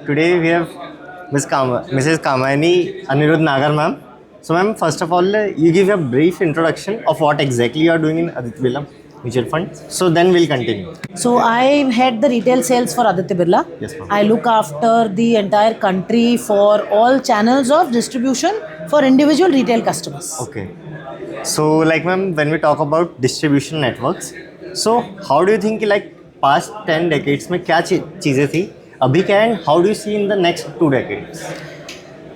Today we have Mrs. Kamani Anirudh Nagar ma'am. So ma'am, first of all, you give a brief introduction of what exactly you are doing in Aditya Birla Mutual Fund. So then we'll continue. So I head the retail sales for Aditya Birla. Yes, ma'am. I look after the entire country for all channels of distribution for individual retail customers. Okay. So like ma'am, when we talk about distribution networks, so how do you think like past 10 decades में क्या चीज़ें थी, अभी क्या है, how do you see in the next 2 decades?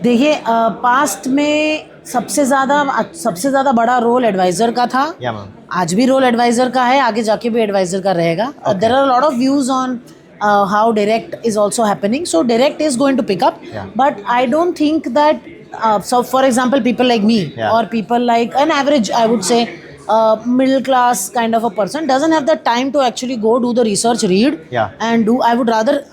देखिए past में सबसे ज़्यादा बड़ा रोल एडवाइज़र का था. Yeah ma'am. आज भी रोल एडवाइज़र का है, आगे जाके भी एडवाइज़र का रहेगा. There are lot of views on how direct is also happening. So direct is going to pick up. Yeah. But I don't think that, so for example, people like me or people like an average, I would say, middle class kind of a person doesn't have the time to actually go do the research, read and do. I would rather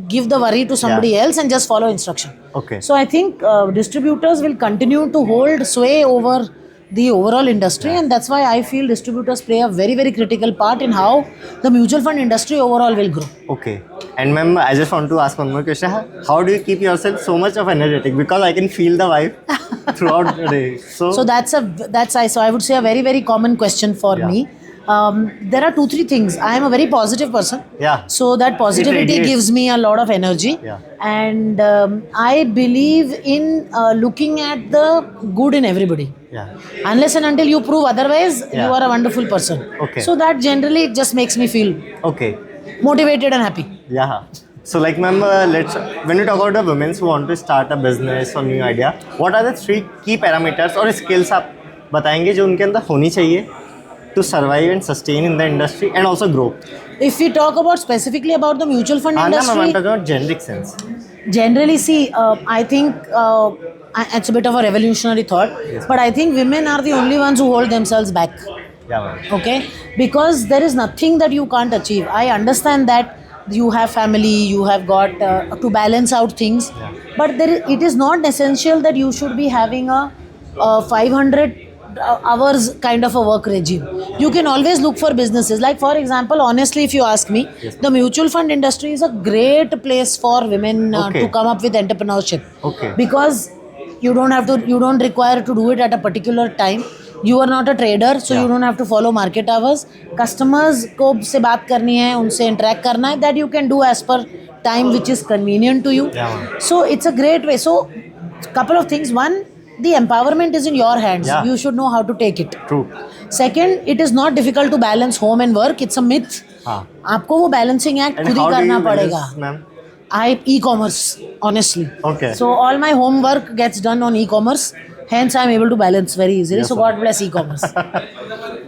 give the worry to somebody else and just follow instruction. Okay. So I think distributors will continue to hold sway over the overall industry, and that's why I feel distributors play a very, very critical part in how the mutual fund industry overall will grow. Okay. And ma'am, I just want to ask one more question. How do you keep yourself so much of energetic? Because I can feel the vibe throughout the day. So I would say a very, very common question for me. There are 2-3 things. I am a very positive person. Yeah. So that positivity gives me a lot of energy. Yeah. And I believe in looking at the good in everybody. Yeah. Unless and until you prove otherwise, you are a wonderful person. Okay. So that generally just makes me feel motivated and happy. Yeah. So like ma'am, when we talk about the women who want to start a business or new idea, what are the 3 key parameters or skills आप बताएंगे जो उनके अंदर होनी चाहिए to survive and sustain in the industry and also grow? If we talk about specifically about the mutual fund industry, I'm talking about generic sense. Generally, see, I think it's a bit of a revolutionary thought, but I think women are the only ones who hold themselves back. Yeah, ma'am. Okay, because there is nothing that you can't achieve. I understand that you have family, you have got to balance out things, but it is not essential that you should be having a 500 hours kind of a work regime. You can always look for businesses. Like for example, honestly, if you ask me, the mutual fund industry is a great place for women to come up with entrepreneurship. Okay. Because you don't require to do it at a particular time. You are not a trader, so you don't have to follow market hours. Customers को से बात करनी है, उनसे interact करना है, that you can do as per time which is convenient to you. So it's a great way. So couple of things. One, the empowerment is in your hands. You should know how to take it. True. Second, it is not difficult to balance home and work. It's a myth. आपको वो balancing act खुद ही करना पड़ेगा. E-commerce, honestly. Okay. So all my homework gets done on e-commerce. Hence, I'm able to balance very easily. So God bless e-commerce.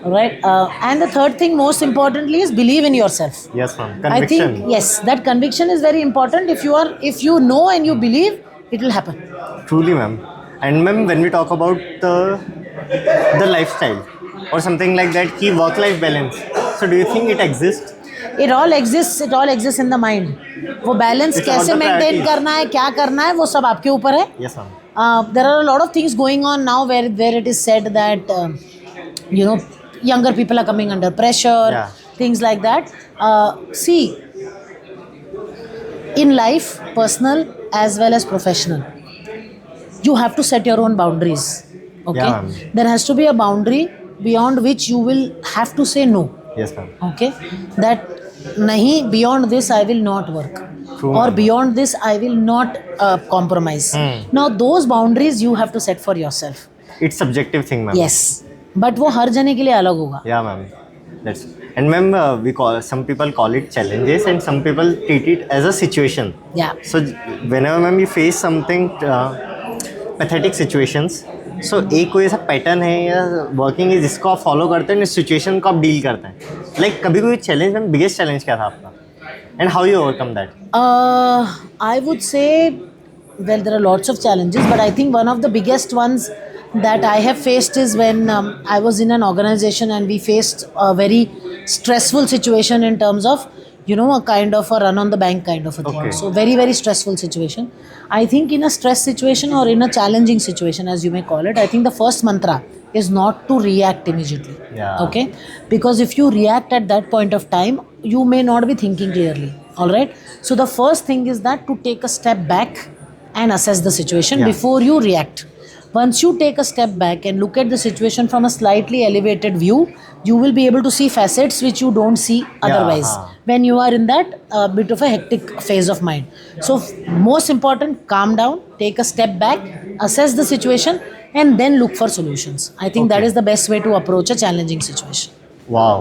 All right. And the third thing, most importantly, is believe in yourself. Yes, ma'am. I Conviction. think that conviction is very important. If you know and you believe, it will happen. Truly, ma'am. And ma'am, when we talk about the lifestyle or something like that, key work-life balance. So do you think it exists? It all exists in the mind. वो balance कैसे maintain करना है, क्या करना है, वो सब आपके ऊपर है. Yes, ma'am. There are a lot of things going on now where it is said that younger people are coming under pressure, things like that. See, in life, personal as well as professional, you have to set your own boundaries. Okay, there has to be a boundary beyond which you will have to say no. Yes, ma'am. Okay, that nahi, beyond this I will not work. True, or beyond this I will not compromise. Now those boundaries you have to set for yourself. It's subjective thing, ma'am. Yes, but वो हर जने के लिए अलग होगा. Yeah, ma'am. And ma'am, some people call it challenges and some people treat it as a situation. Yeah. So whenever ma'am you face something pathetic situations, so एक कोई ऐसा pattern है या वर्किंग है जिसको आप फॉलो करते हैं, इस सिचुएशन को आप डील करते हैं. लाइक कभी कोई चैलेंज में बिगेस्ट चैलेंज क्या था आपका and how you overcome that? I would say, well, there are lots of challenges, but I think one of the biggest ones that I have faced is when I was in an organization and we faced a very stressful situation in terms of a kind of a run on the bank kind of a thing. So very, very stressful situation. I think in a stress situation or in a challenging situation, as you may call it, I think the first mantra is not to react immediately. Okay? Because if you react at that point of time, you may not be thinking clearly. All right. So the first thing is that to take a step back and assess the situation Yeah. before you react. Once you take a step back and look at the situation from a slightly elevated view, you will be able to see facets which you don't see otherwise when you are in that bit of a hectic phase of mind. So, most important, calm down, take a step back, assess the situation, and then look for solutions. I think that Okay. is the best way to approach a challenging situation. Wow.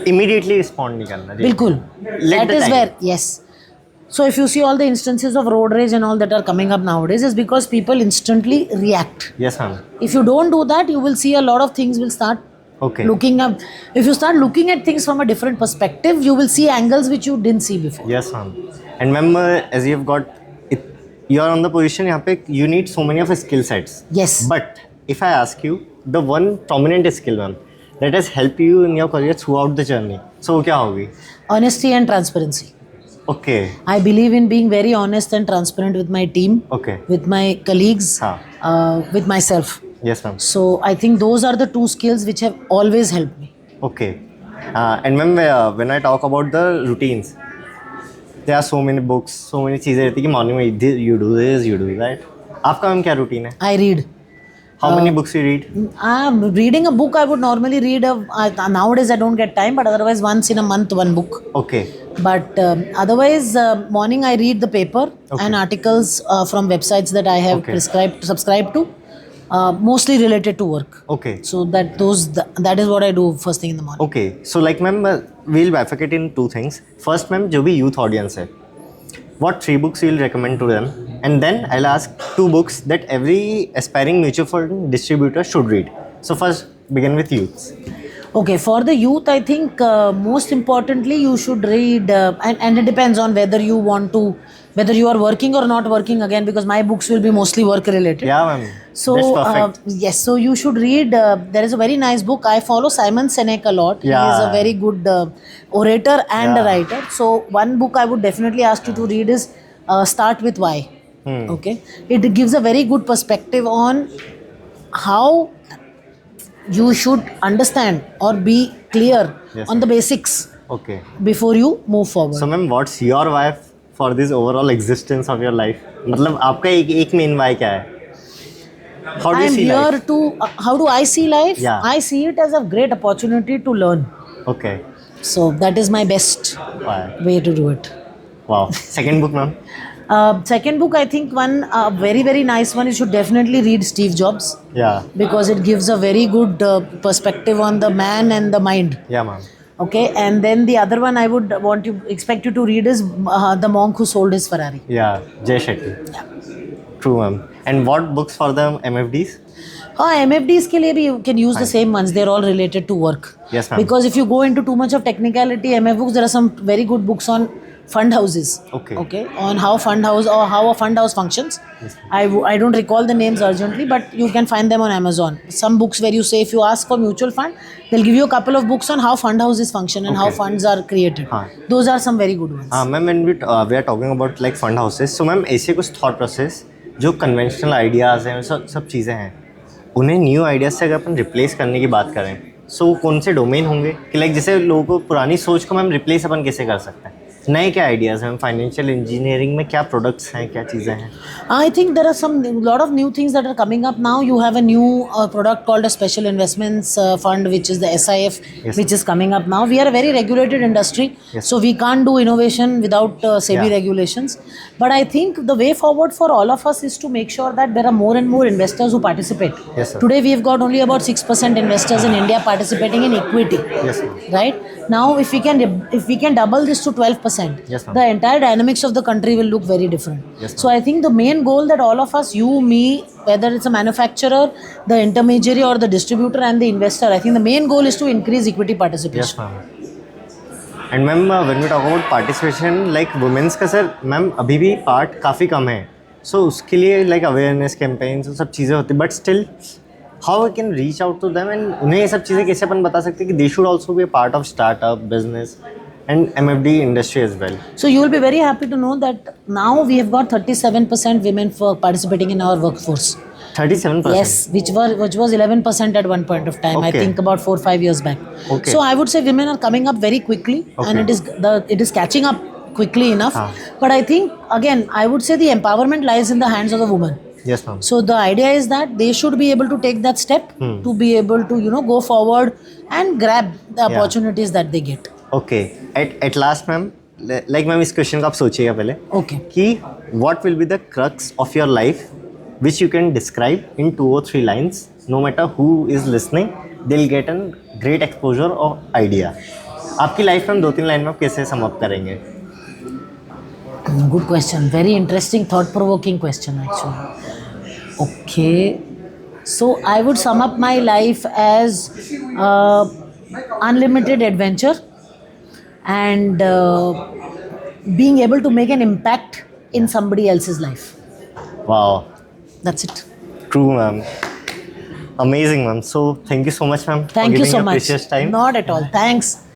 Immediately respond नहीं करना. Bilkul. Let That the is time. where, yes. So if you see all the instances of road rage and all that are coming up nowadays, is because people instantly react. Yes, ma'am. If you don't do that, you will see a lot of things will start Okay. looking up. If you start looking at things from a different perspective, you will see angles which you didn't see before. Yes, ma'am. And remember, as you've got it, you are on the position यहाँ पे you need so many of skill sets. Yes. But if I ask you, the one prominent skill, ma'am, that has helped you in your career throughout the journey. So वो क्या होगी? Honesty and transparency. Okay. I believe in being very honest and transparent with my team, Okay. with my colleagues, हाँ. with myself. Yes, ma'am. So I think those are the two skills which have always helped me. Okay. And ma'am, when I talk about the routines, there are so many books, so many चीज़ें रहती है कि morning में you do this, you do that. आपका ma'am क्या routine है? I read. How many books you read? Reading a book, I would normally read. Nowadays, I don't get time, but otherwise, once in a month, one book. Okay. But otherwise, morning I read the paper and articles from websites that I have subscribed to, mostly related to work. Okay. So that is what I do first thing in the morning. Okay. So like ma'am, we'll bifurcate in two things. First ma'am, जो भी youth audience है, what 3 books you'll recommend to them? And then I'll ask 2 books that every aspiring mutual fund distributor should read. So first, begin with youths. Okay, for the youth, I think most importantly, you should read, and it depends on whether you want to, whether you are working or not working again, because my books will be mostly work related. Yeah, ma'am. So, That's perfect. yes, so you should read. There is a very nice book. I follow Simon Sinek a lot. Yeah. He is a very good orator and a Yeah. writer. So, one book I would definitely ask you to read is Start with Why. Okay. It gives a very good perspective on how you should understand or be clear Yes, on the basics Okay. before you move forward. So ma'am, what's your why for this overall existence of your life? मतलब आपका एक main why क्या है? How do I you am see here life? to, how do I see life? Yeah. I see it as a great opportunity to learn. Okay. So that is my best Why? way to do it. Wow. Second book, ma'am. Second book, I think one very, very nice one, you should definitely read Steve Jobs, Yeah. because it gives a very good perspective on the man and the mind. Yeah, ma'am. Okay, and then the other one I would expect you to read is The Monk Who Sold His Ferrari. Yeah. Jay Shetty. True, ma'am. And what books for the MFDs? MFDs के लिए भी you can use the same ones. They're all related to work. Yes, ma'am. Because if you go into too much of technicality, MF books, there are some very good books on fund houses. Okay. On how fund house or how a fund house functions. I don't recall the names urgently, but you can find them on Amazon. Some books where you say if you ask for mutual fund, they'll give you a couple of books on how fund houses function and how Okay. funds are created. Those are some very good ones. Ma'am, when we are talking about like fund houses, so ma'am ऐसे कुछ thought process जो conventional ideas हैं, सब चीज़ें हैं, उन्हें new ideas से अगर अपन रिप्लेस करने की बात करें, सो कौन से डोमेन होंगे कि लाइक जैसे लोगों को पुरानी सोच को मैम रिप्लेस अपन कैसे कर सकते हैं? नए क्या आइडियाज़ हैं? फाइनेंशियल इंजीनियरिंग में क्या प्रोडक्ट्स हैं, क्या चीज़ें हैं? I think there are lot of new things that are coming up now. You have a new product called a special investments fund, which is the SIF, Yes. which is coming up now. We are a very regulated industry, Yes. so we can't do innovation without SEBI Yeah. regulations. But I think the way forward for all of us is to make sure that there are more and more investors who participate. Yes, sir. Today we have got only about 6% investors in India participating in equity. Yes, ma'am. Right now, if we can double this to 12%, Yes, ma'am. the entire dynamics of the country will look very different. Yes, So I think the main goal that all of us, you, me, whether it's a manufacturer, the intermediary or the distributor and the investor, I think the main goal is to increase equity participation. Yes, ma'am. And ma'am when we talk about participation, like women's का sir ma'am अभी भी part काफ़ी कम है, सो उसके लिए like awareness campaigns सब चीज़ें होती, but still how we can reach out to them and उन्हें ये सब चीज़ें कैसे अपन बता सकते हैं कि they should also be a part of startup business and MFD industry as well. So you will be very happy to know that now we have got 37% women for participating in our workforce. 37%. Yes, which was 11% at one point of time. I Okay. think about 4-5 years back. Okay. So I would say women are coming up very quickly, and Okay. it is catching up quickly enough. Ah. But I think again, I would say the empowerment lies in the hands of the woman. Yes, ma'am. So the idea is that they should be able to take that step to be able to go forward and grab the Yeah. opportunities that they get. Okay. At last, ma'am, like ma'am इस question को आप सोचिएगा पहले Okay. कि what will be the crux of your life which you can describe in 2 or 3 lines. No matter who is listening, they'll get a great exposure or idea. आपकी life में 2-3 line में आप कैसे सम अप करेंगे? Good question. Very interesting, thought-provoking question, actually. Okay. So I would sum up my life as unlimited adventure and being able to make an impact in somebody else's life. Wow. That's it. True, ma'am. Amazing, ma'am. So thank you so much, ma'am, for Thank you giving so your much. precious time. Not at all. Thanks.